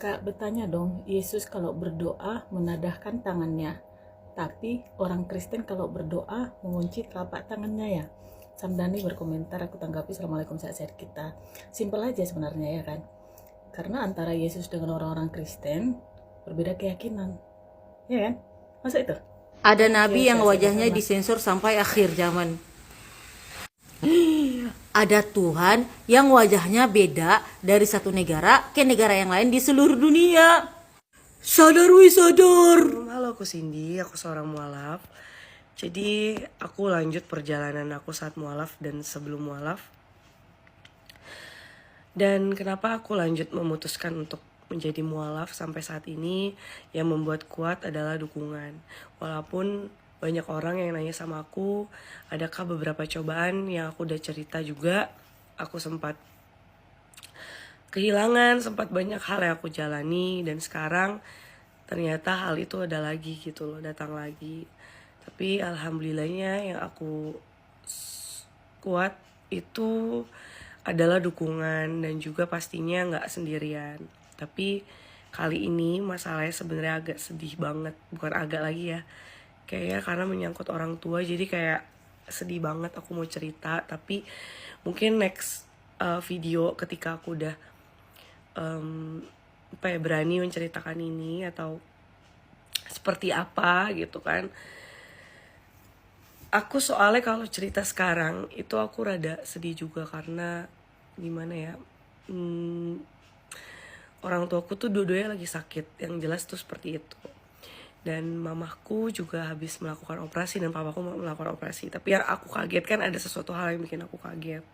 Kak, bertanya dong, Yesus kalau berdoa menadahkan tangannya, tapi orang Kristen kalau berdoa mengunci telapak tangannya ya. Samdani berkomentar, aku tanggapi, Assalamualaikum, sehat-sehat kita. Simpel aja sebenarnya ya kan. Karena antara Yesus dengan orang-orang Kristen berbeda keyakinan. Ya kan? Masa itu? Ada Thank you, nabi yang sehat-sehat di wajahnya sana. disensor sampai akhir zaman. Ada Tuhan yang wajahnya beda dari satu negara ke negara yang lain di seluruh dunia. Sadar wih sadar. Halo, aku Cindy, aku seorang mualaf. Jadi aku lanjut perjalanan aku saat mualaf dan sebelum mualaf. Dan kenapa aku lanjut memutuskan untuk menjadi mualaf sampai saat ini, yang membuat kuat adalah dukungan. Walaupun banyak orang yang nanya sama aku, adakah beberapa cobaan yang aku udah cerita juga, aku sempat kehilangan, sempat banyak hal yang aku jalani, dan sekarang ternyata hal itu ada lagi gitu loh, datang lagi. Tapi alhamdulillahnya yang aku kuat itu adalah dukungan dan juga pastinya nggak sendirian. Tapi kali ini masalahnya sebenarnya agak sedih banget, bukan agak lagi ya. Kayaknya karena menyangkut orang tua, jadi kayak sedih banget aku mau cerita. Tapi mungkin next video ketika aku udah berani menceritakan ini atau seperti apa gitu kan. Aku soalnya kalau cerita sekarang itu aku rada sedih juga karena gimana ya, orang tuaku tuh dua-duanya lagi sakit, yang jelas tuh seperti itu. Dan mamaku juga habis melakukan operasi dan papaku melakukan operasi. Tapi yang aku kaget kan ada sesuatu hal yang bikin aku kaget.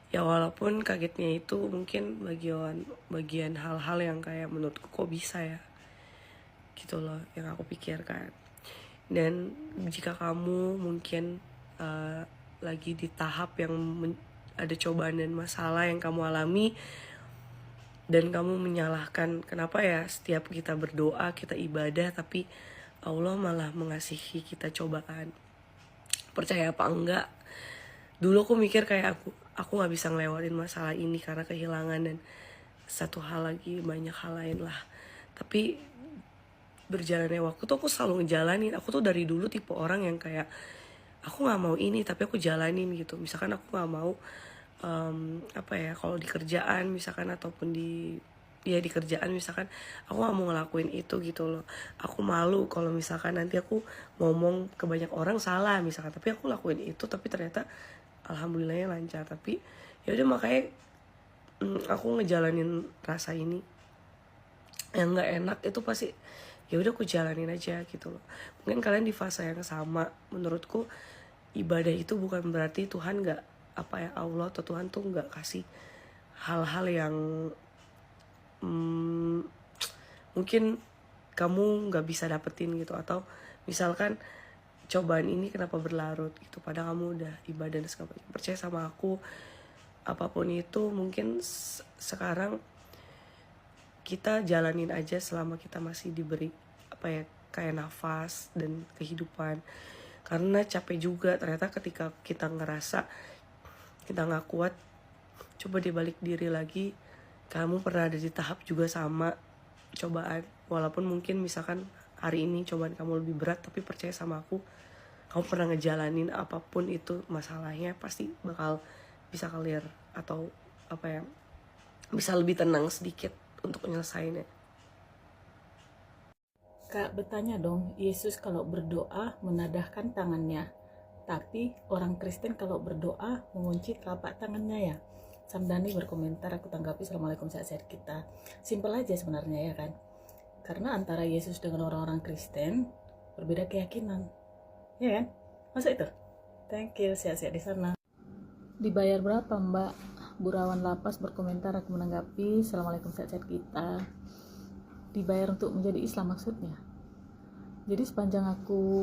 Ya walaupun kagetnya itu mungkin bagian hal-hal yang kayak menurutku kok bisa ya, gitu loh yang aku pikirkan. Dan jika kamu mungkin lagi di tahap yang ada cobaan dan masalah yang kamu alami, dan kamu menyalahkan kenapa ya setiap kita berdoa, kita ibadah, tapi Allah malah mengasihi kita cobaan. Percaya apa enggak, dulu aku mikir kayak aku gak bisa ngelewatin masalah ini karena kehilangan dan satu hal lagi, banyak hal lain lah. Tapi berjalannya waktu tuh aku selalu ngejalanin. Aku tuh dari dulu tipe orang yang kayak aku gak mau ini tapi aku jalanin gitu. Misalkan aku gak mau kalau di kerjaan misalkan, ataupun di kerjaan misalkan, aku gak mau ngelakuin itu gitu loh. Aku malu kalau misalkan nanti aku ngomong ke banyak orang salah misalkan, tapi aku lakuin itu tapi ternyata alhamdulillahnya lancar. Tapi ya udah, makanya aku ngejalanin rasa ini yang nggak enak itu pasti ya udah aku jalanin aja gitu loh. Mungkin kalian di fase yang sama. Menurutku ibadah itu bukan berarti Tuhan nggak Allah atau Tuhan tuh nggak kasih hal-hal yang mungkin kamu nggak bisa dapetin gitu. Atau misalkan cobaan ini kenapa berlarut gitu, padahal kamu udah ibadah dan segala macam. Percaya sama aku, apapun itu mungkin sekarang kita jalanin aja selama kita masih diberi kayak nafas dan kehidupan. Karena capek juga ternyata ketika kita ngerasa kita nggak kuat, coba dibalik diri lagi, kamu pernah ada di tahap juga sama cobaan. Walaupun mungkin misalkan hari ini cobaan kamu lebih berat, tapi percaya sama aku, kamu pernah ngejalanin apapun itu masalahnya, pasti bakal bisa clear atau bisa lebih tenang sedikit untuk menyelesaikannya. Kak, bertanya dong, Yesus kalau berdoa menadahkan tangannya, tapi orang Kristen kalau berdoa mengunci telapak tangannya ya. Samdani berkomentar, aku tanggapi, Assalamualaikum, sehat-sehat kita. Simpel aja sebenarnya ya kan. Karena antara Yesus dengan orang-orang Kristen berbeda keyakinan. Ya kan? Masa itu? Thank you, sehat-sehat di sana. Dibayar berapa Mbak? Burawan Lapas berkomentar, aku menanggapi, Assalamualaikum, sehat-sehat kita. Dibayar untuk menjadi Islam maksudnya. Jadi sepanjang aku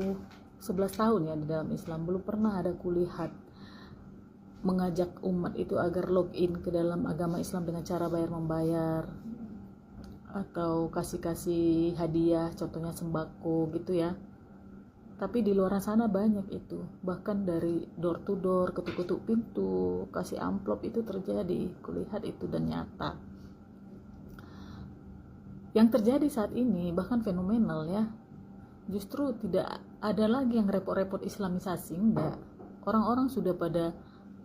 11 tahun ya di dalam Islam, belum pernah ada kulihat mengajak umat itu agar login ke dalam agama Islam dengan cara bayar-membayar atau kasih-kasih hadiah, contohnya sembako gitu ya. Tapi di luar sana banyak itu, bahkan dari door to door, ketuk-ketuk pintu, kasih amplop, itu terjadi, kulihat itu dan nyata. Yang terjadi saat ini bahkan fenomenal ya. Justru tidak ada lagi yang repot-repot islamisasi, enggak. Orang-orang sudah pada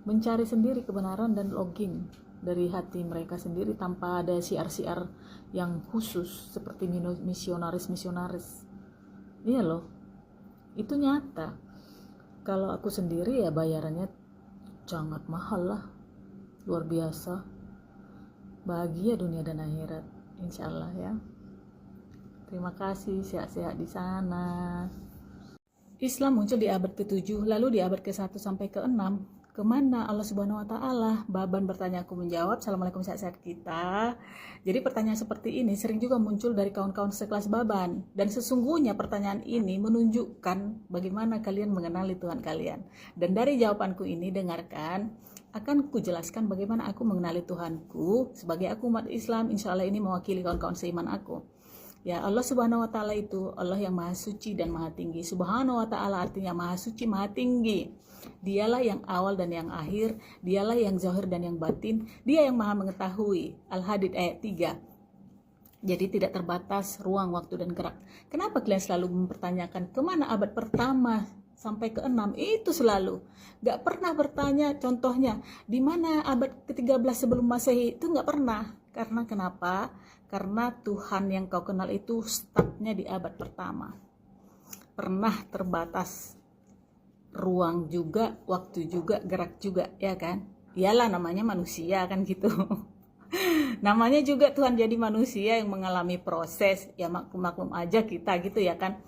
mencari sendiri kebenaran dan login dari hati mereka sendiri tanpa ada siar-siar yang khusus seperti misionaris-misionaris. Iya loh, itu nyata. Kalau aku sendiri ya bayarannya sangat mahal lah, luar biasa. Bahagia dunia dan akhirat, insya Allah ya. Terima kasih, sehat-sehat di sana. Islam muncul di abad ke-7, lalu di abad ke-1 sampai ke-6. Kemana Allah Subhanahu wa Ta'ala? Baban bertanya, aku menjawab. Assalamualaikum, sehat-sehat kita. Jadi pertanyaan seperti ini sering juga muncul dari kawan-kawan sekelas Baban. Dan sesungguhnya pertanyaan ini menunjukkan bagaimana kalian mengenali Tuhan kalian. Dan dari jawabanku ini, dengarkan, akan kujelaskan bagaimana aku mengenali Tuhanku. Sebagai aku umat Islam, insya Allah ini mewakili kawan-kawan seiman aku. Ya, Allah Subhanahu wa Ta'ala itu Allah yang maha suci dan maha tinggi. Subhanahu wa Ta'ala artinya maha suci, maha tinggi. Dialah yang awal dan yang akhir, dialah yang zahir dan yang batin, dia yang maha mengetahui. Al-Hadid ayat 3. Jadi tidak terbatas ruang, waktu, dan gerak. Kenapa kalian selalu mempertanyakan kemana abad pertama sampai ke-6? Itu selalu. Gak pernah bertanya contohnya, di mana abad ke-13 sebelum Masehi? Itu gak pernah. Karena kenapa? Karena Tuhan yang kau kenal itu startnya di abad pertama. Pernah terbatas ruang juga, waktu juga, gerak juga, ya kan? Iyalah namanya manusia kan gitu. Namanya juga Tuhan jadi manusia yang mengalami proses, ya maklum-maklum aja kita gitu ya kan.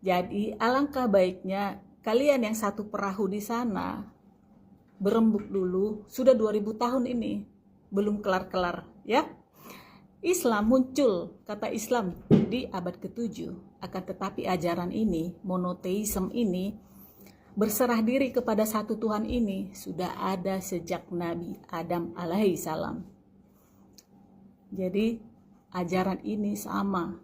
Jadi alangkah baiknya kalian yang satu perahu di sana berembuk dulu, sudah 2000 tahun ini belum kelar-kelar ya. Islam muncul, kata Islam di abad ke-7, akan tetapi ajaran ini, monoteisme ini, berserah diri kepada satu Tuhan ini sudah ada sejak Nabi Adam alaihi salam. Jadi ajaran ini sama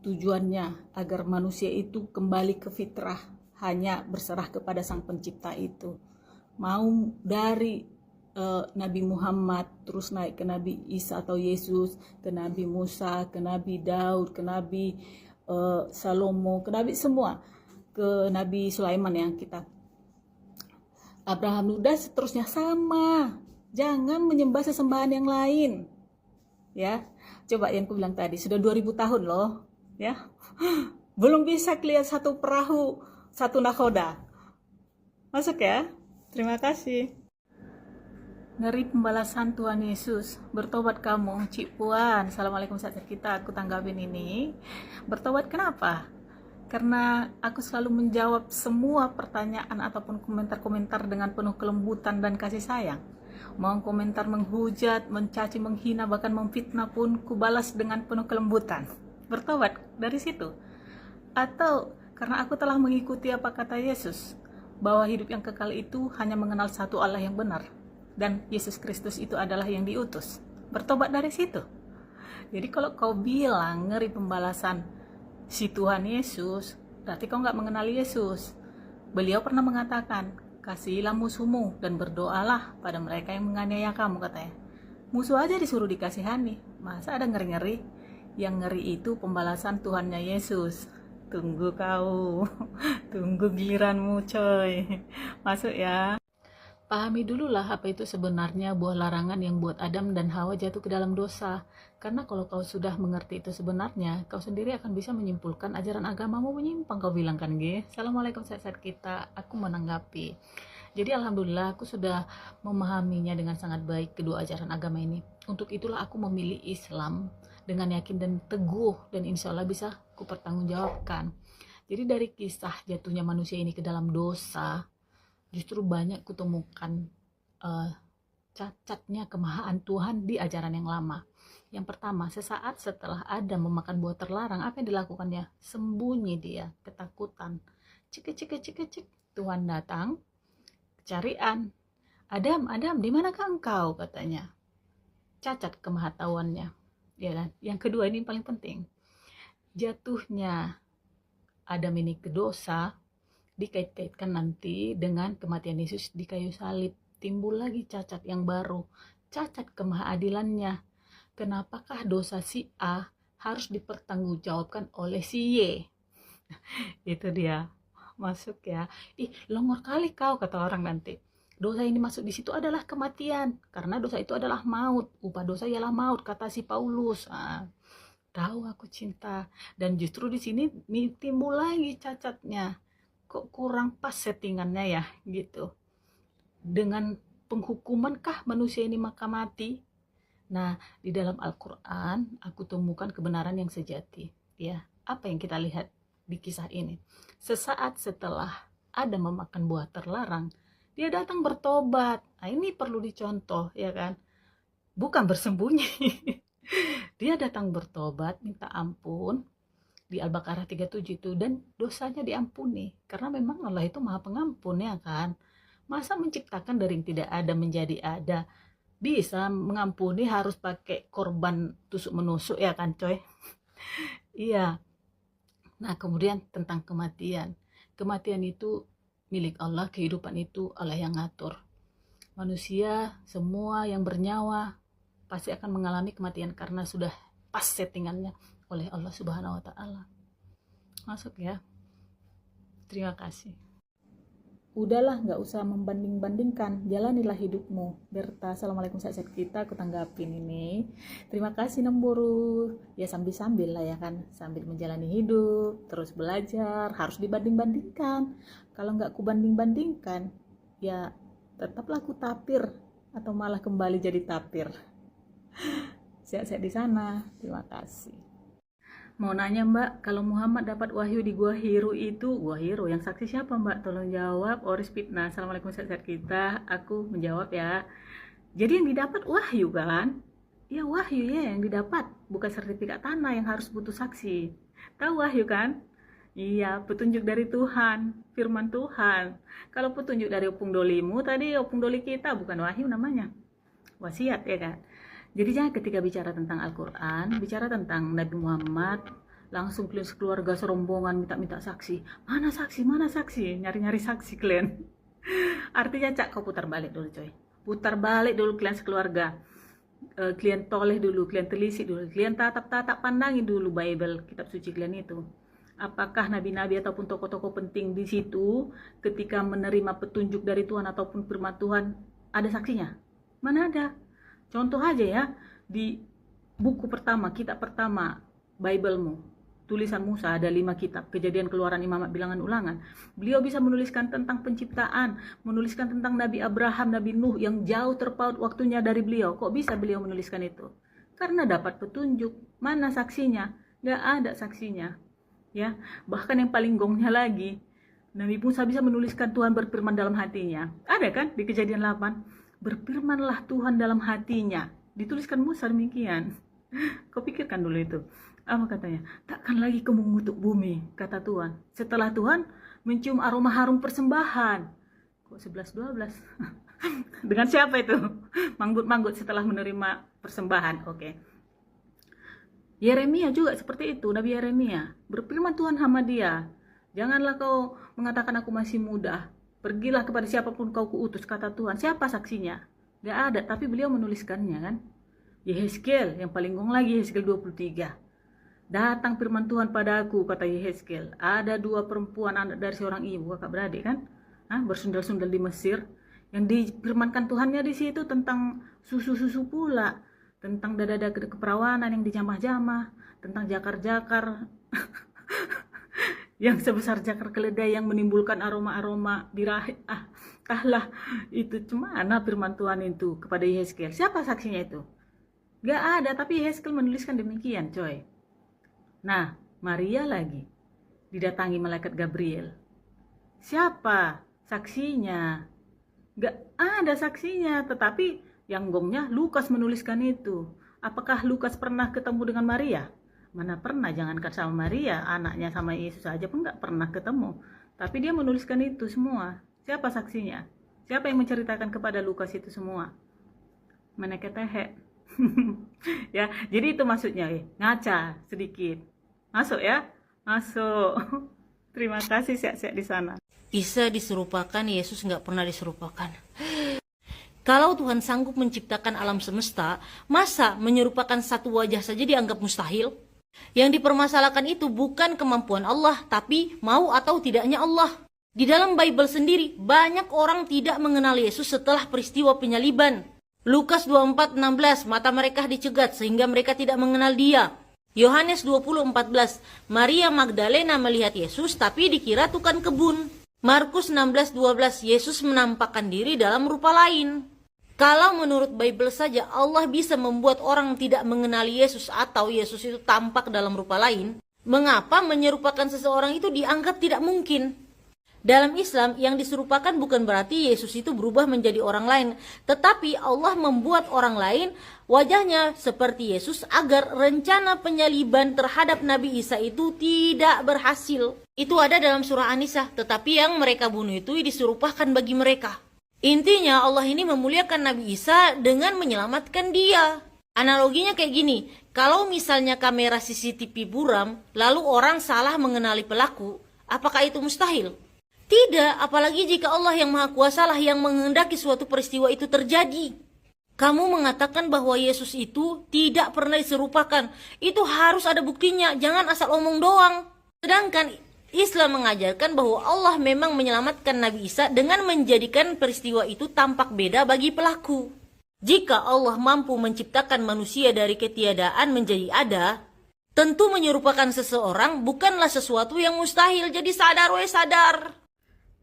tujuannya agar manusia itu kembali ke fitrah, hanya berserah kepada sang pencipta itu. Mau dari Nabi Muhammad terus naik ke Nabi Isa atau Yesus, ke Nabi Musa, ke Nabi Daud, ke Nabi Salomo, ke Nabi semua, ke Nabi Sulaiman yang kita Abraham, udah seterusnya sama. Jangan menyembah sesembahan yang lain ya. Coba yang aku bilang tadi sudah 2000 tahun loh ya. Belum bisa kelihatan satu perahu, satu nakhoda. Masuk ya. Terima kasih. Ngeri pembalasan Tuhan Yesus. Bertobat kamu, Cik Puan. Assalamualaikum, saat kita aku tanggapin ini. Bertobat kenapa? Karena aku selalu menjawab semua pertanyaan ataupun komentar-komentar dengan penuh kelembutan dan kasih sayang. Mau komentar menghujat, mencaci, menghina, bahkan memfitnah pun kubalas dengan penuh kelembutan. Bertobat dari situ. Atau karena aku telah mengikuti apa kata Yesus, bahwa hidup yang kekal itu hanya mengenal satu Allah yang benar, dan Yesus Kristus itu adalah yang diutus. Bertobat dari situ. Jadi kalau kau bilang ngeri pembalasan si Tuhan Yesus, berarti kau nggak mengenal Yesus. Beliau pernah mengatakan, kasihilah musuhmu dan berdoalah pada mereka yang menganiaya kamu, katanya. Musuh aja disuruh dikasihani, masa ada ngeri-ngeri? Yang ngeri itu pembalasan Tuhannya Yesus. Tunggu kau, tunggu giliranmu coy. Masuk ya. Pahami dululah apa itu sebenarnya buah larangan yang buat Adam dan Hawa jatuh ke dalam dosa. Karena kalau kau sudah mengerti itu sebenarnya, kau sendiri akan bisa menyimpulkan ajaran agamamu menyimpang, kau bilang kan, Ge? Assalamualaikum, saat kita, aku menanggapi. Jadi alhamdulillah aku sudah memahaminya dengan sangat baik kedua ajaran agama ini. Untuk itulah aku memilih Islam dengan yakin dan teguh, dan insya Allah bisa aku pertanggungjawabkan. Jadi dari kisah jatuhnya manusia ini ke dalam dosa, justru banyak kutemukan cacatnya kemahaan Tuhan di ajaran yang lama. Yang pertama, sesaat setelah Adam memakan buah terlarang, apa yang dilakukannya? Sembunyi dia, ketakutan. Cik, Tuhan datang, carian. Adam, di manakah engkau? Katanya. Cacat kemahatauannya. Ya kan? Yang kedua ini paling penting. Jatuhnya Adam ini ke dosa dikait-kaitkan nanti dengan kematian Yesus di kayu salib. Timbul lagi cacat yang baru, cacat kemahadilannya. kenapakah dosa si A harus dipertanggungjawabkan oleh si Y? Itu dia masuk ya. Ih, longor kali kau, kata orang nanti. Dosa yang dimaksud di situ adalah kematian, karena dosa itu adalah maut. Upah dosa ialah maut, kata si Paulus. Tahu aku cinta. Dan justru di sini timbul lagi cacatnya. Kok kurang pas settingannya ya, gitu. Dengan penghukumankah manusia ini maka mati? Nah, di dalam Al-Quran aku temukan kebenaran yang sejati. Ya, apa yang kita lihat di kisah ini? Sesaat setelah Adam memakan buah terlarang, dia datang bertobat. Nah, ini perlu dicontoh, ya kan? Bukan bersembunyi. Dia datang bertobat, minta ampun di Al-Baqarah 37 itu, dan dosanya diampuni. Karena memang Allah itu Maha Pengampun, ya kan? Masa menciptakan dari yang tidak ada menjadi ada? Bisa mengampuni harus pakai korban tusuk menusuk, ya kan coy? Iya. Nah, kemudian tentang kematian. Kematian itu milik Allah, kehidupan itu Allah yang ngatur. Manusia semua yang bernyawa pasti akan mengalami kematian karena sudah pas settingannya oleh Allah Subhanahu wa taala. Masuk ya. Terima kasih. Udahlah, nggak usah membanding-bandingkan, jalanilah hidupmu. Berta, assalamualaikum sahabat kita, aku tanggapin ini. Terima kasih Nemburu. Ya sambil-sambil lah ya kan, sambil menjalani hidup, terus belajar, harus dibanding-bandingkan. Kalau nggak kubanding-bandingkan, ya tetaplah aku tapir atau malah kembali jadi tapir. Sehat-sehat di sana. Terima kasih. Mau nanya Mbak, kalau Muhammad dapat wahyu di Gua Hiro itu, Gua Hiro yang saksi siapa Mbak? Tolong jawab. Oris Fitnah, assalamualaikum sehat kita. Aku menjawab ya. Jadi yang didapat wahyu kan? Ya wahyu ya yang didapat, bukan sertifikat tanah yang harus butuh saksi. Tahu wahyu kan? Iya, petunjuk dari Tuhan, firman Tuhan. Kalau petunjuk dari opung dolimu, tadi opung doli kita, bukan wahyu namanya. Wasiat ya kan? Jadi jangan ketika bicara tentang Al-Quran, bicara tentang Nabi Muhammad, langsung kalian sekeluarga serombongan minta-minta saksi. Mana saksi? Mana saksi? Nyari-nyari saksi kalian. Artinya kau putar balik dulu coy. Putar balik dulu kalian sekeluarga. Kalian toleh dulu, kalian telisik dulu, kalian tatap-tatap pandangin dulu Bible, kitab suci kalian itu. Apakah nabi-nabi ataupun tokoh-tokoh penting di situ ketika menerima petunjuk dari Tuhan ataupun firman Tuhan ada saksinya? Mana ada? Contoh aja ya, di buku pertama, kitab pertama, Bible-mu, tulisan Musa, ada 5 kitab, Kejadian, Keluaran, Imamat, Bilangan, Ulangan. Beliau bisa menuliskan tentang penciptaan, menuliskan tentang Nabi Abraham, Nabi Nuh, yang jauh terpaut waktunya dari beliau. Kok bisa beliau menuliskan itu? Karena dapat petunjuk. Mana saksinya? Gak ada saksinya. Ya, bahkan yang paling gongnya lagi, Nabi Musa bisa menuliskan Tuhan berfirman dalam hatinya. Ada kan di Kejadian 8? Berfirmanlah Tuhan dalam hatinya. Dituliskan Musa demikian. Kau pikirkan dulu itu. Apa katanya? Takkan lagi kamu mengutuk bumi, kata Tuhan. Setelah Tuhan mencium aroma harum persembahan. Kok 11-12? Dengan siapa itu? Manggut-manggut setelah menerima persembahan. Oke. Yeremia juga seperti itu. Nabi Yeremia. Berfirman Tuhan sama dia. Janganlah kau mengatakan aku masih muda. Pergilah kepada siapapun kau kuutus, kata Tuhan. Siapa saksinya? Gak ada, tapi beliau menuliskannya kan. Yehezkiel, yang paling gong lagi, Yehezkiel 23. Datang firman Tuhan padaku, kata Yehezkiel. Ada 2 perempuan anak dari seorang ibu, kakak beradik kan. Bersundal-sundal di Mesir. Yang difirmankan Tuhannya di situ tentang susu-susu pula. Tentang dada-dada keperawanan yang dijamah-jamah. Tentang jakar-jakar. Yang sebesar jakar keledai yang menimbulkan aroma-aroma birahi. Entahlah itu cemana firman Tuhan itu kepada Yehezkiel. Siapa saksinya itu? Gak ada, tapi Yehezkiel menuliskan demikian coy. Nah, Maria lagi didatangi malaikat Gabriel. Siapa saksinya? Gak ada saksinya, tetapi yang gongnya Lukas menuliskan itu. Apakah Lukas pernah ketemu dengan Maria? Mana pernah, jangankan sama Maria, anaknya sama Yesus aja pun gak pernah ketemu. Tapi dia menuliskan itu semua. Siapa saksinya? Siapa yang menceritakan kepada Lukas itu semua? Meneketehe. Ya, jadi itu maksudnya, ngaca sedikit. Masuk ya? Masuk. Terima kasih, sehat-sehat di sana. Isa diserupakan, Yesus nggak pernah diserupakan. Kalau Tuhan sanggup menciptakan alam semesta, masa menyerupakan satu wajah saja dianggap mustahil? Yang dipermasalahkan itu bukan kemampuan Allah, tapi mau atau tidaknya Allah. Di dalam Bible sendiri, banyak orang tidak mengenal Yesus setelah peristiwa penyaliban. Lukas 24:16, mata mereka dicegat sehingga mereka tidak mengenal Dia. Yohanes 20:14, Maria Magdalena melihat Yesus tapi dikira tukang kebun. Markus 16:12, Yesus menampakkan diri dalam rupa lain. Kalau menurut Bible saja Allah bisa membuat orang tidak mengenali Yesus atau Yesus itu tampak dalam rupa lain, mengapa menyerupakan seseorang itu dianggap tidak mungkin? Dalam Islam, yang diserupakan bukan berarti Yesus itu berubah menjadi orang lain, tetapi Allah membuat orang lain wajahnya seperti Yesus agar rencana penyaliban terhadap Nabi Isa itu tidak berhasil. Itu ada dalam surah An-Nisa, tetapi yang mereka bunuh itu diserupakan bagi mereka. Intinya Allah ini memuliakan Nabi Isa dengan menyelamatkan dia. Analoginya kayak gini, kalau misalnya kamera CCTV buram, lalu orang salah mengenali pelaku, apakah itu mustahil? Tidak, apalagi jika Allah yang Maha Kuasa lah yang menghendaki suatu peristiwa itu terjadi. Kamu mengatakan bahwa Yesus itu tidak pernah diserupakan, itu harus ada buktinya, jangan asal omong doang. Sedangkan Islam mengajarkan bahwa Allah memang menyelamatkan Nabi Isa dengan menjadikan peristiwa itu tampak beda bagi pelaku. Jika Allah mampu menciptakan manusia dari ketiadaan menjadi ada, tentu menyerupakan seseorang bukanlah sesuatu yang mustahil. Jadi sadar sadar.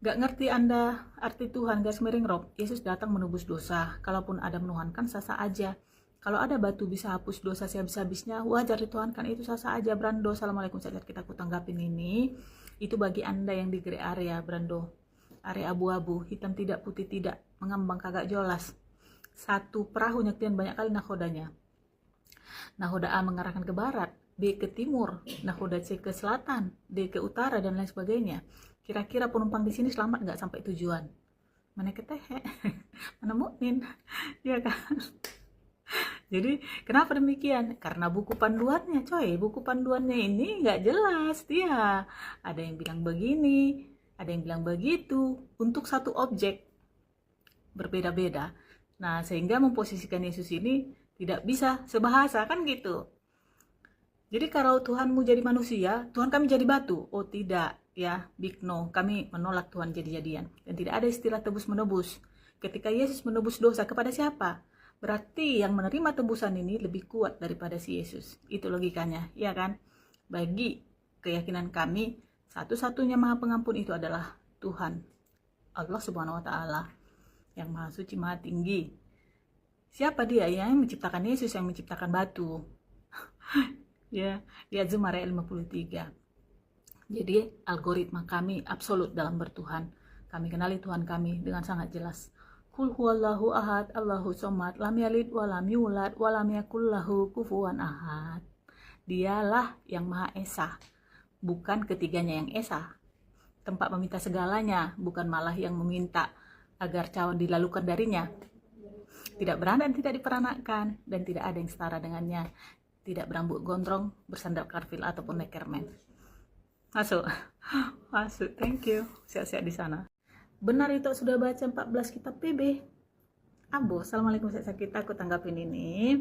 Gak ngerti Anda arti Tuhan, guys, miring rob. Yesus datang menebus dosa. Kalaupun ada menuhankan, sah-sah aja. Kalau ada batu bisa hapus dosa sehabis-habisnya, wajar dituhankan, itu sah-sah aja, Brando. Assalamualaikum, saat kita kutanggapin ini. Itu bagi Anda yang di grey area, Brando. Area abu-abu, hitam tidak, putih tidak, mengambang kagak jelas. Satu perahu nyektian banyak kali nahodanya. Nahoda A mengarahkan ke barat, B ke timur, nahoda C ke selatan, D ke utara, dan lain sebagainya. Kira-kira penumpang di sini selamat nggak sampai tujuan? Mana ketehe, mana mukmin, ya kan? Jadi kenapa demikian? Karena buku panduannya, coy. Buku panduannya ini nggak jelas dia. Ada yang bilang begini, ada yang bilang begitu. Untuk satu objek berbeda-beda. Nah, sehingga memposisikan Yesus ini tidak bisa sebahasa, kan gitu. Jadi kalau Tuhanmu jadi manusia, Tuhan kami jadi batu. Oh tidak, ya, big no. Kami menolak Tuhan jadi-jadian. Dan tidak ada istilah tebus-menebus. Ketika Yesus menebus dosa kepada siapa? Berarti yang menerima tebusan ini lebih kuat daripada si Yesus. Itu logikanya, ya kan? Bagi keyakinan kami, satu-satunya Maha Pengampun itu adalah Tuhan. Allah Subhanahu wa Ta'ala. Yang Maha Suci, Maha Tinggi. Siapa dia? Yang menciptakan Yesus, yang menciptakan batu. Ya, lihat Zumar 53. Jadi algoritma kami absolut dalam bertuhan. Kami kenali Tuhan kami dengan sangat jelas. Qul huwallahu ahad, Allahu somad, lam yalid wa lam yulad wa lam yakul lahu kufuwan ahad. Dialah yang Maha Esa, bukan ketiganya yang Esa. Tempat meminta segalanya, bukan malah yang meminta agar cawan dilalukan darinya. Tidak beranak dan tidak diperanakan, dan tidak ada yang setara dengannya. Tidak berambut gondrong, bersandar karfil ataupun neckerman. Masuk, masuk, thank you. Siap-siap di sana. Benar itu sudah baca 14 kitab PB. Abo, assalamualaikum, kita aku tanggapin ini.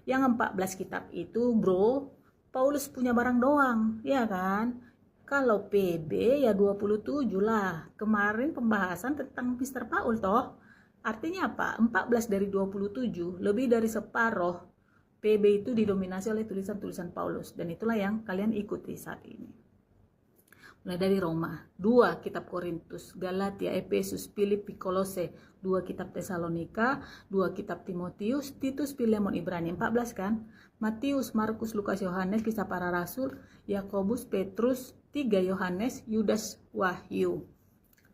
Yang 14 kitab itu, bro, Paulus punya barang doang, ya kan? Kalau PB ya 27 lah. Kemarin pembahasan tentang Mr. Paul toh. Artinya apa? 14 dari 27, lebih dari separuh PB itu didominasi oleh tulisan-tulisan Paulus. Dan itulah yang kalian ikuti saat ini. Mulai dari Roma, 2 kitab Korintus, Galatia, Efesus, Filipi, Kolose, 2 kitab Tesalonika, 2 kitab Timotius, Titus, Filemon, Ibrani, 14 kan? Matius, Markus, Lukas, Yohanes, Kisah Para Rasul, Yakobus, Petrus, 3 Yohanes, Yudas, Wahyu.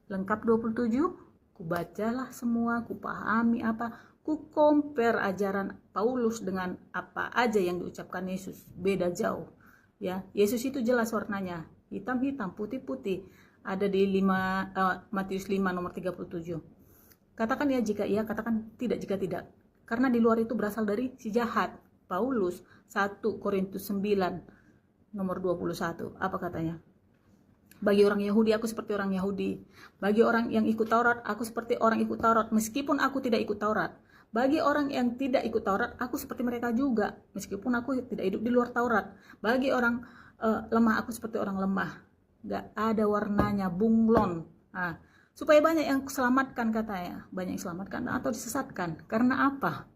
Lengkap 27? Kubacalah semua, kupahami apa, ku compare ajaran Paulus dengan apa aja yang diucapkan Yesus. Beda jauh. Ya, Yesus itu jelas warnanya. Hitam-hitam, putih-putih. Ada di Matius 5 nomor 37. Katakan ya jika iya, katakan tidak jika tidak. Karena di luar itu berasal dari si jahat. Paulus 1 Korintus 9 nomor 21. Apa katanya? Bagi orang Yahudi, aku seperti orang Yahudi. Bagi orang yang ikut Taurat, aku seperti orang ikut Taurat, meskipun aku tidak ikut Taurat. Bagi orang yang tidak ikut Taurat, aku seperti mereka juga, meskipun aku tidak hidup di luar Taurat. Bagi orang lemah, aku seperti orang lemah. Gak ada warnanya, bunglon. Nah, supaya banyak yang selamatkan katanya. Banyak yang selamatkan atau disesatkan. Karena apa?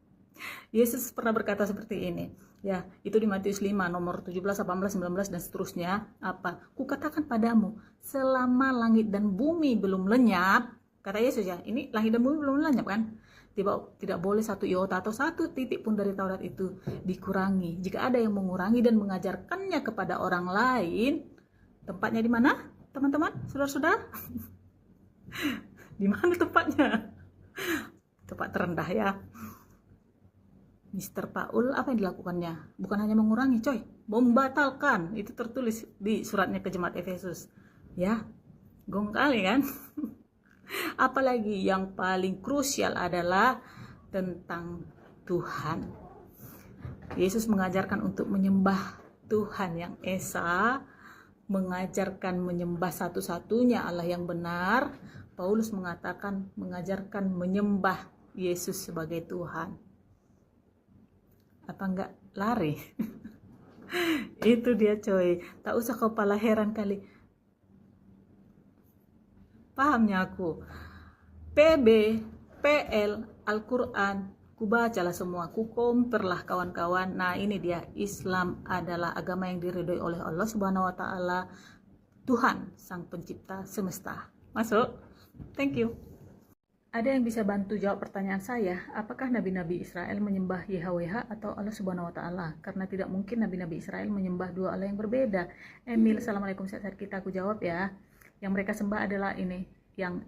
Yesus pernah berkata seperti ini. Ya, itu di Matius 5 nomor 17, 18, 19 dan seterusnya. Apa? Kukatakan padamu, selama langit dan bumi belum lenyap, kata Yesus ya, ini langit dan bumi belum lenyap kan? Tidak boleh satu iota atau satu titik pun dari Taurat itu dikurangi. Jika ada yang mengurangi dan mengajarkannya kepada orang lain, tempatnya di mana? Teman-teman, saudara-saudara? Di mana tempatnya? Tempat terendah ya. Mr. Paul, apa yang dilakukannya? Bukan hanya mengurangi, coy, membatalkan. Itu tertulis di suratnya ke jemaat Efesus. Ya, gong kali kan? Apalagi yang paling krusial adalah tentang Tuhan. Yesus mengajarkan untuk menyembah Tuhan yang Esa, mengajarkan menyembah satu-satunya Allah yang benar. Paulus mengajarkan menyembah Yesus sebagai Tuhan. Apa enggak lari? Itu dia coy, tak usah kau pala heran kali. Pahamnya aku. PB, PL, Al-Quran, ku bacalah semua, ku komperlah kawan-kawan. Nah ini dia, Islam adalah agama yang diridhoi oleh Allah Subhanahu wa Ta'ala, Tuhan Sang Pencipta semesta. Masuk? Thank you. Ada yang bisa bantu jawab pertanyaan saya, apakah nabi-nabi Israel menyembah YHWH atau Allah Subhanahu wa Ta'ala? Karena tidak mungkin nabi-nabi Israel menyembah dua Allah yang berbeda. Emil, assalamualaikum, sehat kita, aku jawab ya. Yang mereka sembah adalah ini, yang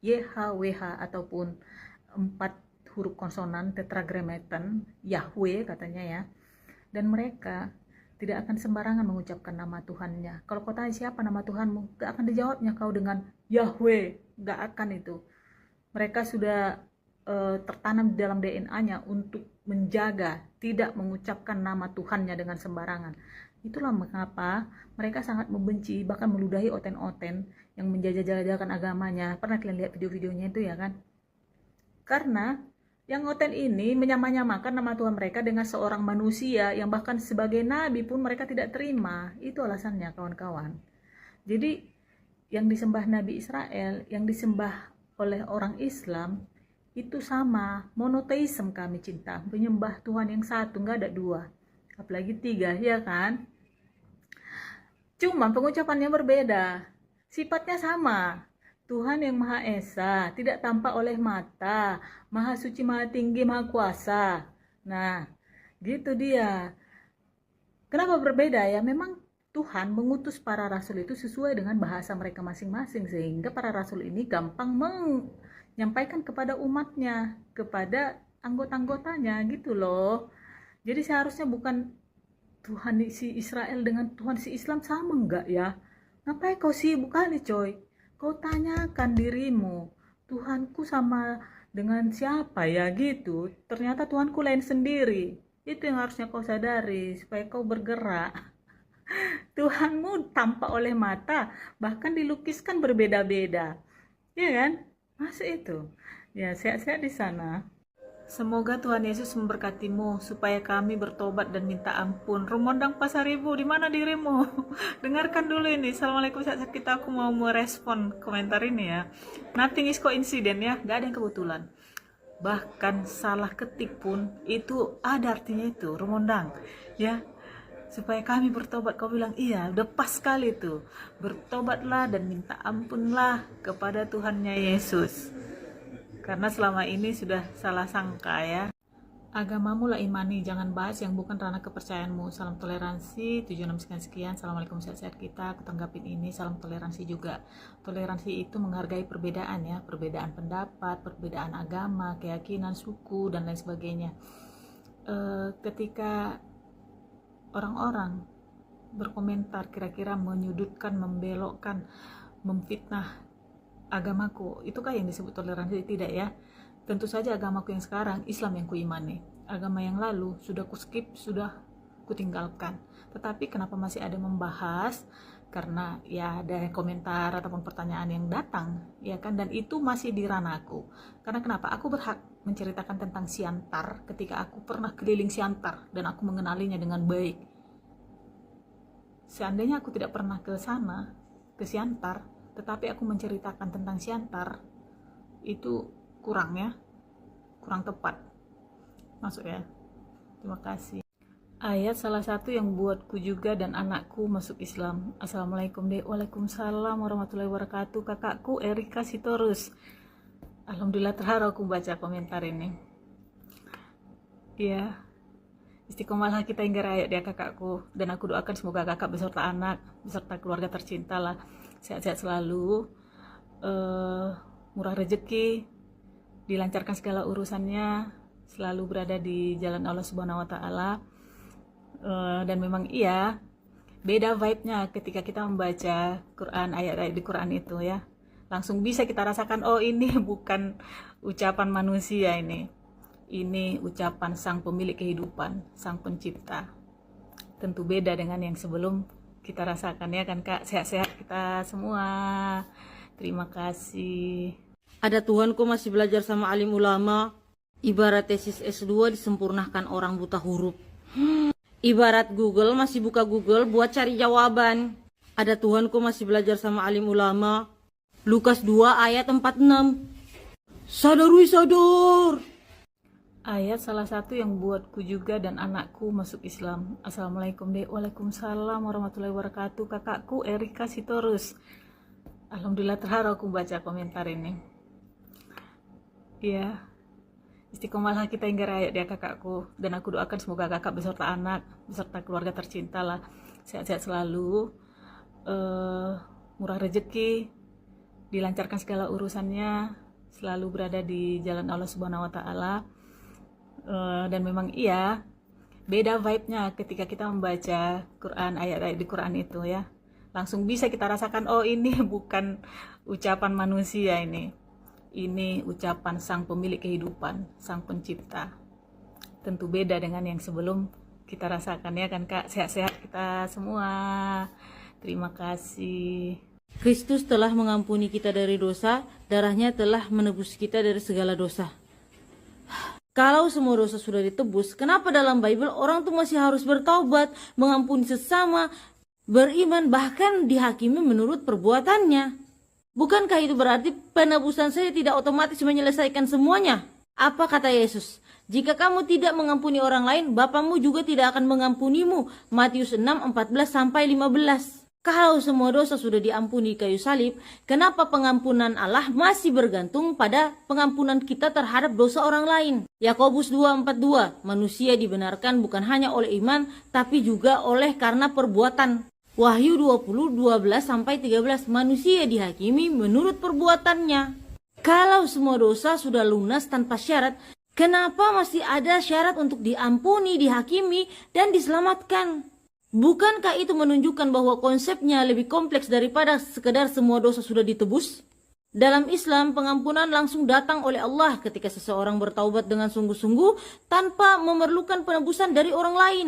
YHWH ataupun 4 huruf konsonan tetragrammaton, Yahweh katanya ya. Dan mereka tidak akan sembarangan mengucapkan nama Tuhannya. Kalau kau tanya siapa nama Tuhanmu, gak akan dijawabnya kau dengan Yahweh, gak akan itu. Mereka sudah tertanam di dalam DNA-nya untuk menjaga, tidak mengucapkan nama Tuhannya dengan sembarangan. Itulah mengapa mereka sangat membenci, bahkan meludahi oten-oten yang menjajah-jajakan agamanya. Pernah kalian lihat video-videonya itu ya kan? Karena yang oten ini menyamanyamakan nama Tuhan mereka dengan seorang manusia yang bahkan sebagai nabi pun mereka tidak terima. Itu alasannya kawan-kawan. Jadi yang disembah Nabi Israel, yang disembah oleh orang Islam itu sama, monoteisme kami cinta, menyembah Tuhan yang satu, nggak ada dua, apalagi 3 ya kan. Cuma pengucapannya berbeda, sifatnya sama. Tuhan yang Maha Esa, tidak tampak oleh mata, Maha Suci, Maha Tinggi, Maha Kuasa. Nah gitu dia. Kenapa berbeda ya? Memang Tuhan mengutus para rasul itu sesuai dengan bahasa mereka masing-masing, sehingga para rasul ini gampang menyampaikan kepada umatnya, kepada anggota-anggotanya gitu loh. Jadi seharusnya bukan Tuhan si Israel dengan Tuhan si Islam sama enggak ya? Ngapain kau sibuk kali coy? Kau tanyakan dirimu, Tuhanku sama dengan siapa ya gitu? Ternyata Tuhanku lain sendiri. Itu yang harusnya kau sadari supaya kau bergerak. Tuhanmu tampak oleh mata, bahkan dilukiskan berbeda-beda, ya kan? Masa itu? Ya, sehat-sehat di sana. Semoga Tuhan Yesus memberkatimu supaya kami bertobat dan minta ampun. Rumondang Pasaribu, di mana dirimu? Dengarkan dulu ini. Assalamualaikum, sehat-sehat kita. Aku mau merespon komentar ini ya. Nothing is coincidence ya, gak ada yang kebetulan. Bahkan salah ketik pun itu ada artinya itu, Rumondang ya. Supaya kami bertobat, kau bilang iya, udah pas sekali tuh. Bertobatlah dan minta ampunlah kepada Tuhannya Yesus, karena selama ini sudah salah sangka ya. Agamamu lah imani, jangan bahas yang bukan ranah kepercayaanmu. Salam toleransi 76 sekian. Assalamualaikum, sehat-sehat kita. Aku tanggapin ini, salam toleransi juga. Toleransi itu menghargai perbedaan ya, perbedaan pendapat, perbedaan agama, keyakinan, suku dan lain sebagainya. Ketika orang-orang berkomentar kira-kira menyudutkan, membelokkan, memfitnah agamaku, itukah yang disebut toleransi? Tidak ya. Tentu saja agamaku yang sekarang Islam yang kuimani. Agama yang lalu sudah ku skip, sudah kutinggalkan. Tetapi kenapa masih ada membahas? Karena ya ada komentar ataupun pertanyaan yang datang, ya kan, dan itu masih di ranahku. Karena kenapa? Aku berhak menceritakan tentang Siantar ketika aku pernah keliling Siantar dan aku mengenalinya dengan baik. Seandainya aku tidak pernah ke sana, ke Siantar, tetapi aku menceritakan tentang Siantar, itu kurang tepat masuk ya. Terima kasih. Ayat salah satu yang buatku juga dan anakku masuk Islam. Assalamualaikum dek. Waalaikumsalam warahmatullahi wabarakatuh. Kakakku Erika Sitorus. Alhamdulillah terharu aku baca komentar ini. Ya, istiqomalah kita hingga raya dia kakakku. Dan aku doakan semoga kakak beserta anak, beserta keluarga tercinta lah, sehat-sehat selalu, murah rezeki, dilancarkan segala urusannya, selalu berada di jalan Allah Subhanahu wa Ta'ala. Dan memang iya, beda vibe-nya ketika kita membaca Quran, ayat-ayat di Quran itu ya. Langsung bisa kita rasakan, oh ini bukan ucapan manusia ini ucapan sang pemilik kehidupan, sang pencipta. Tentu beda dengan yang sebelum kita rasakan ya kan Kak. Sehat-sehat kita semua. Terima kasih. Ada Tuhanku masih belajar sama alim ulama. Ibarat tesis S2 disempurnakan orang buta huruf. Ibarat Google masih buka Google buat cari jawaban. Ada Tuhanku masih belajar sama alim ulama. Lukas 2 ayat 46. Sadar wih sadar. Ayat salah satu yang buatku juga dan anakku masuk Islam. Assalamualaikum dek. Waalaikumsalam warahmatullahi wabarakatuh. Kakakku Erika Sitorus. Alhamdulillah terharu aku baca komentar ini. Ya, istiqomalah kita hingga raya dia kakakku. Dan aku doakan semoga kakak beserta anak, beserta keluarga tercinta lah, sehat-sehat selalu, murah rezeki, dilancarkan segala urusannya, selalu berada di jalan Allah Subhanahu wa Ta'ala. Dan memang iya, beda vibe-nya ketika kita membaca Quran, ayat-ayat di Quran itu ya. Langsung bisa kita rasakan, oh ini bukan ucapan manusia ini ucapan sang pemilik kehidupan, sang pencipta. Tentu beda dengan yang sebelum kita rasakan ya kan Kak. Sehat-sehat kita semua. Terima kasih. Kristus telah mengampuni kita dari dosa, darahnya telah menebus kita dari segala dosa. Kalau semua dosa sudah ditebus, kenapa dalam Bible orang tuh masih harus bertaubat, mengampuni sesama, beriman, bahkan dihakimi menurut perbuatannya? Bukankah itu berarti penebusan saja tidak otomatis menyelesaikan semuanya? Apa kata Yesus? Jika kamu tidak mengampuni orang lain, Bapamu juga tidak akan mengampunimu. Matius 6:14-15. Kalau semua dosa sudah diampuni di kayu salib, kenapa pengampunan Allah masih bergantung pada pengampunan kita terhadap dosa orang lain? Yakobus 2:42, manusia dibenarkan bukan hanya oleh iman, tapi juga oleh karena perbuatan. Wahyu 20:12-13, manusia dihakimi menurut perbuatannya. Kalau semua dosa sudah lunas tanpa syarat, kenapa masih ada syarat untuk diampuni, dihakimi, dan diselamatkan? Bukankah itu menunjukkan bahwa konsepnya lebih kompleks daripada sekedar semua dosa sudah ditebus? Dalam Islam, pengampunan langsung datang oleh Allah ketika seseorang bertaubat dengan sungguh-sungguh tanpa memerlukan penebusan dari orang lain.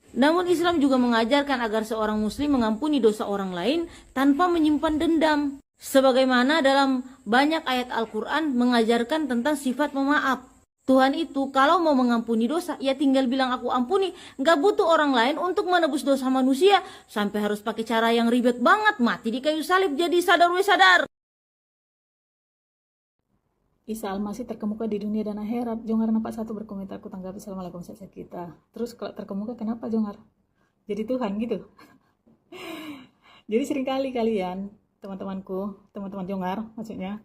Namun Islam juga mengajarkan agar seorang muslim mengampuni dosa orang lain tanpa menyimpan dendam. Sebagaimana dalam banyak ayat Al-Quran mengajarkan tentang sifat pemaaf. Tuhan itu kalau mau mengampuni dosa, ya tinggal bilang aku ampuni. Gak butuh orang lain untuk menebus dosa manusia. Sampai harus pakai cara yang ribet banget, mati di kayu salib jadi sadar we sadar. Isa Al-Masih terkemuka di dunia dan akhirat. Jongar 41 berkomentar, ku tanggapi assalamualaikum sahabat kita. Terus kalau terkemuka kenapa Jongar? Jadi Tuhan gitu. Jadi seringkali kalian, teman-temanku, teman-teman Jongar maksudnya,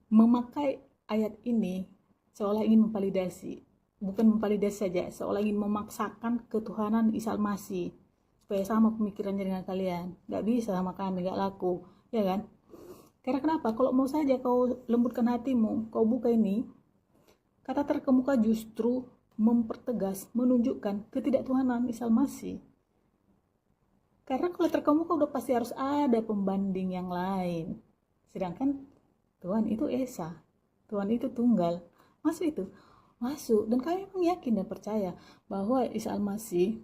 memakai ayat ini seolah ingin memvalidasi, bukan memvalidasi saja, seolah ingin memaksakan ketuhanan Isa Al-Masih supaya sama pemikirannya dengan kalian. Gak bisa sama kami, gak laku, ya kan? Karena kenapa? Kalau mau saja kau lembutkan hatimu, kau buka ini, kata terkemuka justru mempertegas, menunjukkan ketidaktuhanan Isa Al-Masih. Karena kalau terkemuka udah pasti harus ada pembanding yang lain. Sedangkan Tuhan itu Esa, Tuhan itu tunggal. Maksud itu, masuk. Dan kami memang yakin dan percaya bahwa Isa Al-Masih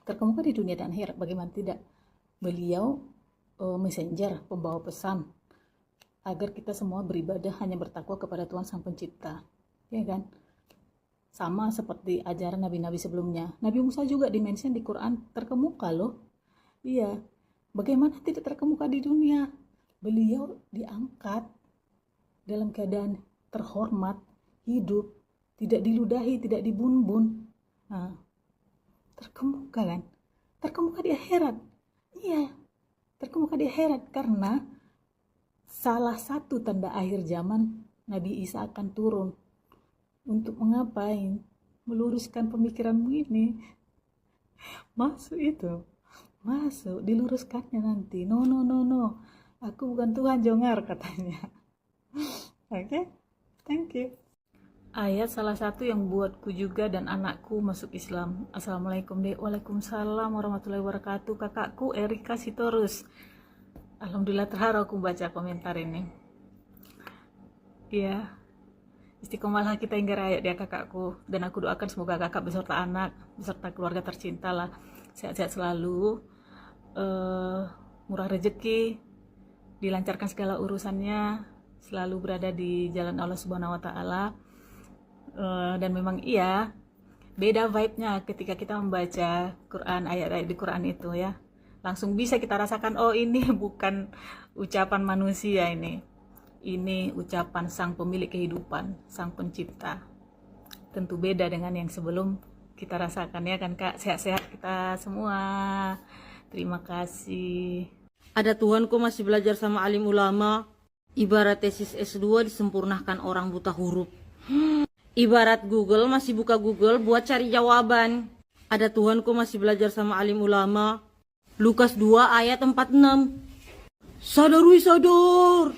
terkemuka di dunia dan akhirat. Bagaimana tidak? Beliau messenger, pembawa pesan agar kita semua beribadah hanya bertakwa kepada Tuhan Sang Pencipta, ya kan? Sama seperti ajaran nabi-nabi sebelumnya. Nabi Musa juga dimention di Quran terkemuka loh. Iya, bagaimana tidak terkemuka di dunia? Beliau diangkat dalam keadaan terhormat, hidup, tidak diludahi, tidak dibun-bun. Nah, terkemuka kan? Terkemuka di akhirat. Iya, terkemuka di akhirat karena salah satu tanda akhir zaman Nabi Isa akan turun. Untuk mengapain? Meluruskan pemikiranmu ini. Masuk itu. Masuk, diluruskannya nanti. No. Aku bukan Tuhan, jongar katanya. Oke, thank you. Ayat salah satu yang buatku juga dan anakku masuk Islam. Assalamualaikum dek. Waalaikumsalam warahmatullahi wabarakatuh. Kakakku Erika Sitorus. Alhamdulillah terharu aku baca komentar ini. Iya, istiqomalah kita hingga rakyat ya kakakku. Dan aku doakan semoga kakak beserta anak, beserta keluarga tercinta lah, sehat-sehat selalu, murah rezeki, dilancarkan segala urusannya, selalu berada di jalan Allah Subhanahu wa Ta'ala. Dan memang iya, beda vibe-nya ketika kita membaca Quran, ayat-ayat di Quran itu ya. Langsung bisa kita rasakan, oh ini bukan ucapan manusia ini ucapan Sang Pemilik kehidupan, Sang Pencipta. Tentu beda dengan yang sebelum kita rasakan ya kan Kak. Sehat-sehat kita semua. Terima kasih. Ada Tuhan kok masih belajar sama alim ulama. Ibarat tesis S2 disempurnakan orang buta huruf. Ibarat Google masih buka Google buat cari jawaban. Ada Tuhan kok masih belajar sama alim ulama. Lukas 2 ayat 46. Sadar wih sadar.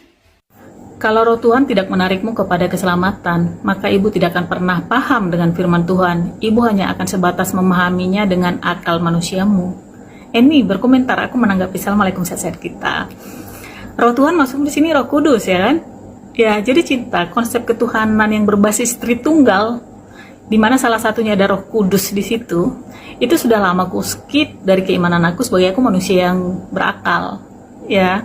Kalau roh Tuhan tidak menarikmu kepada keselamatan, maka ibu tidak akan pernah paham dengan firman Tuhan. Ibu hanya akan sebatas memahaminya dengan akal manusiamu. Eni berkomentar, aku menanggapi Assalamualaikum sehat-sehat kita. Roh Tuhan masuk di sini Roh Kudus ya kan? Ya, jadi cinta, konsep ketuhanan yang berbasis Tritunggal, di mana salah satunya ada Roh Kudus di situ, itu sudah lama aku skip dari keimanan aku sebagai aku manusia yang berakal, ya.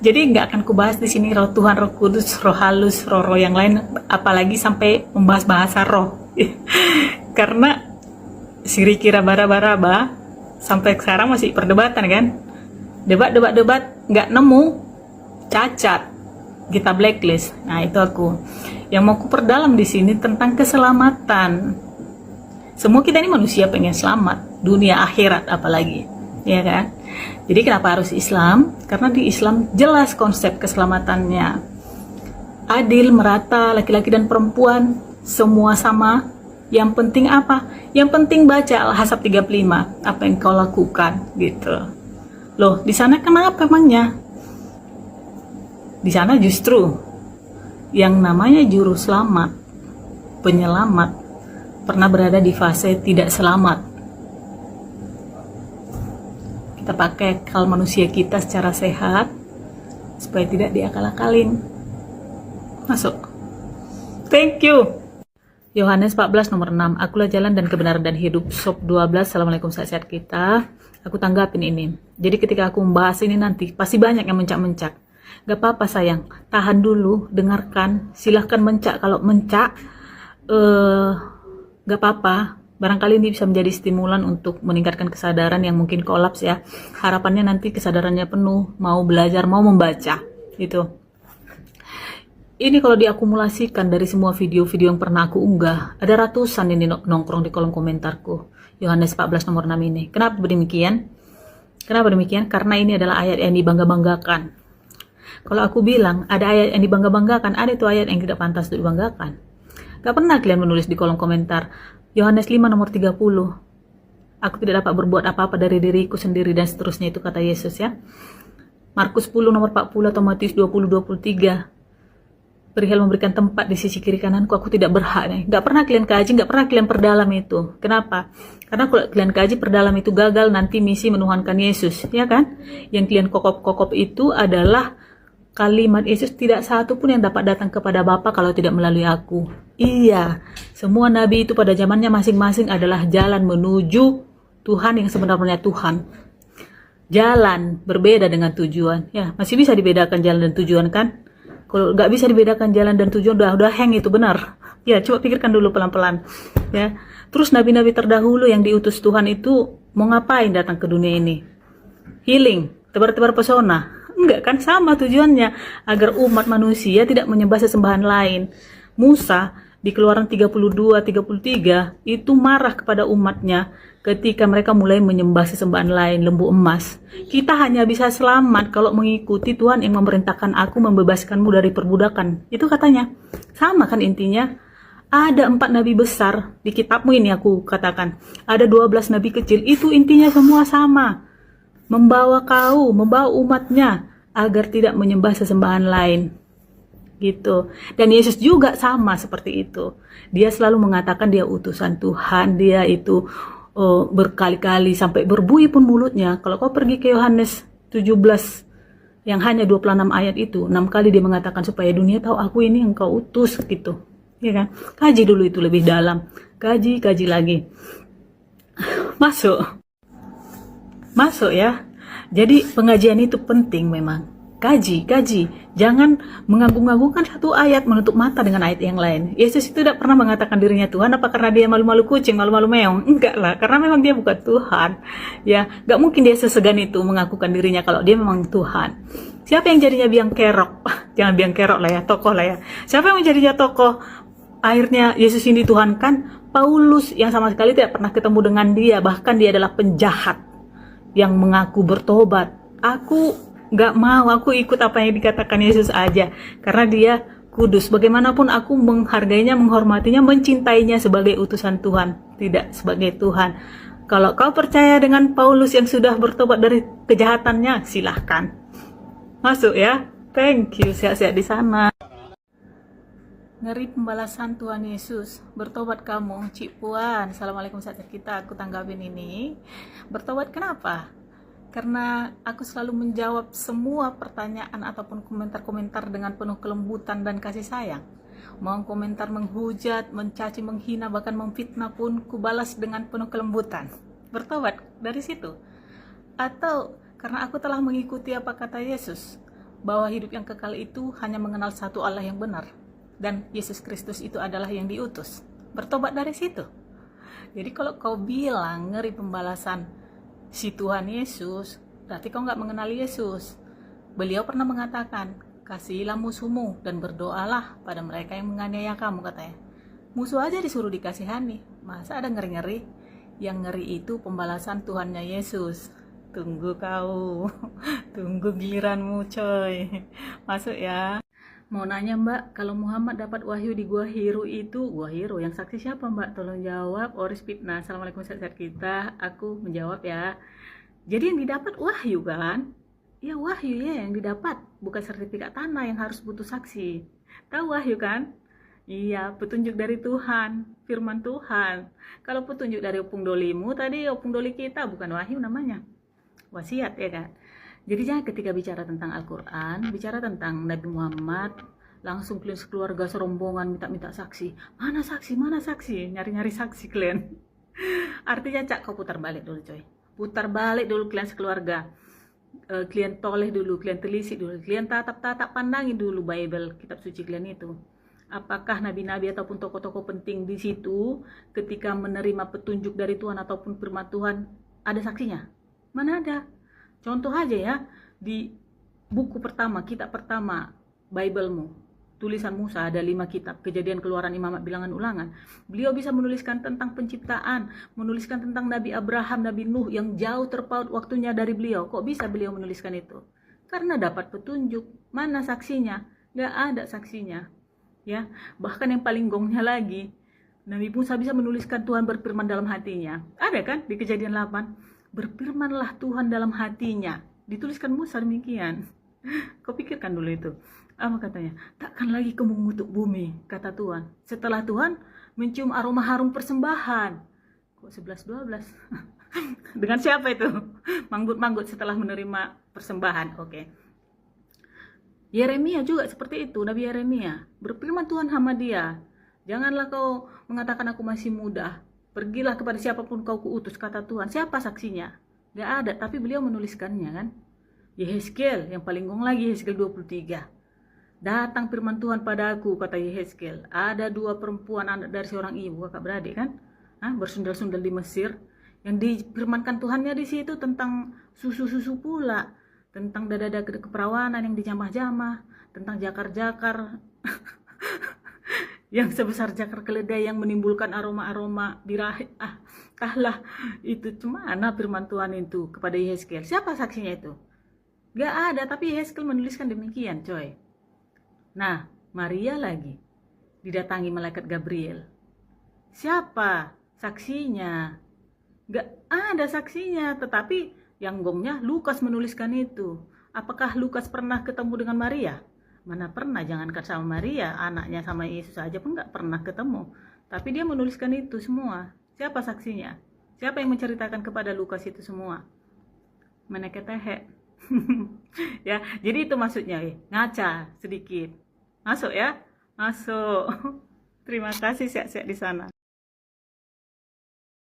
Jadi nggak akan kubahas di sini roh Tuhan, Roh Kudus, roh halus, roh yang lain, apalagi sampai membahas bahasa roh, karena siri kira bara-baraba sampai sekarang masih perdebatan kan, debat nggak nemu, cacat, kita blacklist. Nah itu aku yang mau ku perdalam di sini tentang keselamatan. Semua kita ini manusia pengen selamat, dunia akhirat apalagi, ya kan? Jadi kenapa harus Islam? Karena di Islam jelas konsep keselamatannya. Adil, merata, laki-laki dan perempuan, semua sama. Yang penting apa? Yang penting baca Al-Ahzab 35, apa yang kau lakukan, gitu. Loh, di sana kenapa emangnya? Di sana justru yang namanya juru selamat, penyelamat, pernah berada di fase tidak selamat. Kita pakai akal manusia kita secara sehat supaya tidak diakal-akalin. Masuk. Thank you. Yohanes 14 nomor 6. Akulah jalan dan kebenaran dan hidup. Sob 12. Assalamualaikum sehat-sehat kita. Aku tanggapin ini. Jadi ketika aku membahas ini nanti pasti banyak yang mencak-mencak. Gak apa-apa sayang. Tahan dulu, dengarkan. Silahkan mencak. Kalau mencak gak apa-apa. Barangkali ini bisa menjadi stimulan untuk meningkatkan kesadaran yang mungkin kolaps ya. Harapannya nanti kesadarannya penuh, mau belajar, mau membaca. Gitu. Ini kalau diakumulasikan dari semua video-video yang pernah aku unggah, ada ratusan ini nongkrong di kolom komentarku. Yohanes 14 nomor 6 ini. Kenapa demikian? Kenapa demikian? Karena ini adalah ayat yang dibangga-banggakan. Kalau aku bilang ada ayat yang dibangga-banggakan, ada itu ayat yang tidak pantas untuk dibanggakan. Gak pernah kalian menulis di kolom komentar, Yohanes 5 nomor 30. Aku tidak dapat berbuat apa-apa dari diriku sendiri dan seterusnya, itu kata Yesus ya. Markus 10 nomor 40 atau Matius 20:23. Perihal memberikan tempat di sisi kiri kananku, aku tidak berhak nih. Gak pernah kalian kaji, gak pernah kalian perdalam itu. Kenapa? Karena kalau kalian kaji perdalam itu gagal, nanti misi menuhankan Yesus, ya kan? Yang kalian kokop-kokop itu adalah kalimat Yesus, tidak satu pun yang dapat datang kepada Bapa kalau tidak melalui aku. Iya, semua nabi itu pada zamannya masing-masing adalah jalan menuju Tuhan yang sebenarnya Tuhan. Jalan berbeda dengan tujuan. Ya, masih bisa dibedakan jalan dan tujuan kan? Kalau nggak bisa dibedakan jalan dan tujuan, udah hang itu benar. Ya, coba pikirkan dulu pelan-pelan. Ya, terus nabi-nabi terdahulu yang diutus Tuhan itu mau ngapain datang ke dunia ini? Healing, tebar-tebar pesona. Enggak kan, sama tujuannya, agar umat manusia tidak menyembah sesembahan lain. Musa di Keluaran 32-33 itu marah kepada umatnya ketika mereka mulai menyembah sesembahan lain, lembu emas. Kita hanya bisa selamat kalau mengikuti Tuhan yang memerintahkan aku membebaskanmu dari perbudakan. Itu katanya. Sama kan intinya? Ada 4 nabi besar di kitabmu ini, aku katakan. Ada 12 nabi kecil. Itu intinya semua sama. Membawa umatnya agar tidak menyembah sesembahan lain. Gitu. Dan Yesus juga sama seperti itu. Dia selalu mengatakan dia utusan Tuhan. Dia itu berkali-kali sampai berbunyi pun mulutnya. Kalau kau pergi ke Yohanes 17 yang hanya 26 ayat itu, 6 kali dia mengatakan supaya dunia tahu aku ini engkau utus gitu. Ya kan? Kaji dulu itu lebih dalam. Kaji lagi. Masuk ya. Jadi pengajian itu penting memang. Kaji. Jangan mengagung-agungkan satu ayat menutup mata dengan ayat yang lain. Yesus itu tidak pernah mengatakan dirinya Tuhan apa karena dia malu-malu kucing, malu-malu meong. Enggak lah, karena memang dia bukan Tuhan. Ya, enggak mungkin dia sesegan itu mengakukan dirinya kalau dia memang Tuhan. Siapa yang jadinya biang kerok? Jangan biang kerok lah ya, tokoh lah ya. Siapa yang menjadinya tokoh? Akhirnya Yesus ini Tuhan kan? Paulus yang sama sekali tidak pernah ketemu dengan dia, bahkan dia adalah penjahat yang mengaku bertobat. Aku nggak mau, aku ikut apa yang dikatakan Yesus aja, karena dia kudus. Bagaimanapun aku menghargainya, menghormatinya, mencintainya sebagai utusan Tuhan, tidak sebagai Tuhan. Kalau kau percaya dengan Paulus yang sudah bertobat dari kejahatannya, silahkan masuk ya. Thank you, sehat-sehat di sana. Ngeri pembalasan Tuhan Yesus. Bertobat kamu, Cik Puan. Assalamualaikum, saat kita aku tanggapin ini. Bertobat kenapa? Karena aku selalu menjawab semua pertanyaan ataupun komentar-komentar dengan penuh kelembutan dan kasih sayang. Mau komentar menghujat, mencaci, menghina, bahkan memfitnah pun kubalas dengan penuh kelembutan. Bertobat dari situ. Atau karena aku telah mengikuti apa kata Yesus, bahwa hidup yang kekal itu hanya mengenal satu Allah yang benar, dan Yesus Kristus itu adalah yang diutus. Bertobat dari situ. Jadi kalau kau bilang ngeri pembalasan si Tuhan Yesus, berarti kau nggak mengenal Yesus. Beliau pernah mengatakan, kasihilah musuhmu dan berdoalah pada mereka yang menganiaya kamu, katanya. Musuh aja disuruh dikasihani, masa ada ngeri-ngeri? Yang ngeri itu pembalasan Tuhannya Yesus. Tunggu kau, tunggu giliranmu coy. Masuk ya. Mau nanya Mbak, kalau Muhammad dapat wahyu di Gua Hiro itu, Gua Hiro yang saksi siapa Mbak? Tolong jawab. Oris Fitnah. Assalamualaikum sahabat kita. Aku menjawab ya. Jadi yang didapat wahyu kan? Ya wahyu ya yang didapat, bukan sertifikat tanah yang harus butuh saksi. Tahu wahyu kan? Iya, petunjuk dari Tuhan, firman Tuhan. Kalau petunjuk dari opung dolimu, tadi opung doli kita bukan wahyu namanya. Wasiat ya kan? Jadi jangan ketika bicara tentang Al-Quran, bicara tentang Nabi Muhammad, langsung kalian sekeluarga serombongan minta saksi. Mana saksi? Nyari-nyari saksi kalian. Artinya cak kau putar balik dulu coy. Putar balik dulu kalian sekeluarga. Kalian toleh dulu, kalian telisik dulu. Kalian tatap pandangin dulu Bible, kitab suci kalian itu. Apakah nabi-nabi ataupun tokoh-tokoh penting di situ ketika menerima petunjuk dari Tuhan ataupun firman Tuhan ada saksinya? Mana ada? Contoh aja ya, di buku pertama, kitab pertama, Bible-mu, tulisan Musa, ada 5 kitab, Kejadian, Keluaran, Imamat, Bilangan, Ulangan. Beliau bisa menuliskan tentang penciptaan, menuliskan tentang Nabi Abraham, Nabi Nuh, yang jauh terpaut waktunya dari beliau. Kok bisa beliau menuliskan itu? Karena dapat petunjuk. Mana saksinya? Gak ada saksinya. Ya, bahkan yang paling gongnya lagi, Nabi Musa bisa menuliskan Tuhan berfirman dalam hatinya. Ada kan di Kejadian 8? Berfirmanlah Tuhan dalam hatinya. Dituliskan Musa demikian. Kau pikirkan dulu itu. Apa katanya? Takkan lagi kamu mengutuk bumi, kata Tuhan. Setelah Tuhan mencium aroma harum persembahan. Kok 11-12? Dengan siapa itu? Manggut-manggut setelah menerima persembahan. Oke. Yeremia juga seperti itu, Nabi Yeremia. Berfirman Tuhan sama dia, janganlah kau mengatakan aku masih muda. Pergilah kepada siapapun kau kuutus, kata Tuhan. Siapa saksinya? Gak ada, tapi beliau menuliskannya kan. Yehezkiel, yang paling gong lagi, Yehezkiel 23. Datang firman Tuhan padaku, kata Yehezkiel. Ada 2 perempuan anak dari seorang ibu, kakak beradik kan? Bersundal-sundal di Mesir. Yang difirmankan Tuhannya di situ tentang susu-susu pula. Tentang dada-dada keperawanan yang dijamah-jamah. Tentang jakar-jakar. Yang sebesar jakar keledai yang menimbulkan aroma-aroma di rahim. Entahlah, itu cemana firman Tuhan itu kepada Yehezkiel. Siapa saksinya itu? Gak ada, tapi Yehezkiel menuliskan demikian, coy. Nah, Maria lagi didatangi malaikat Gabriel. Siapa saksinya? Gak ada saksinya, tetapi yang gongnya Lukas menuliskan itu. Apakah Lukas pernah ketemu dengan Maria? Mana pernah, jangankan sama Maria, anaknya sama Yesus aja pun gak pernah ketemu. Tapi dia menuliskan itu semua. Siapa saksinya? Siapa yang menceritakan kepada Lukas itu semua? Meneketehe. Ya, jadi itu maksudnya, ngaca sedikit. Masuk ya? Masuk. Terima kasih, sehat-sehat di sana.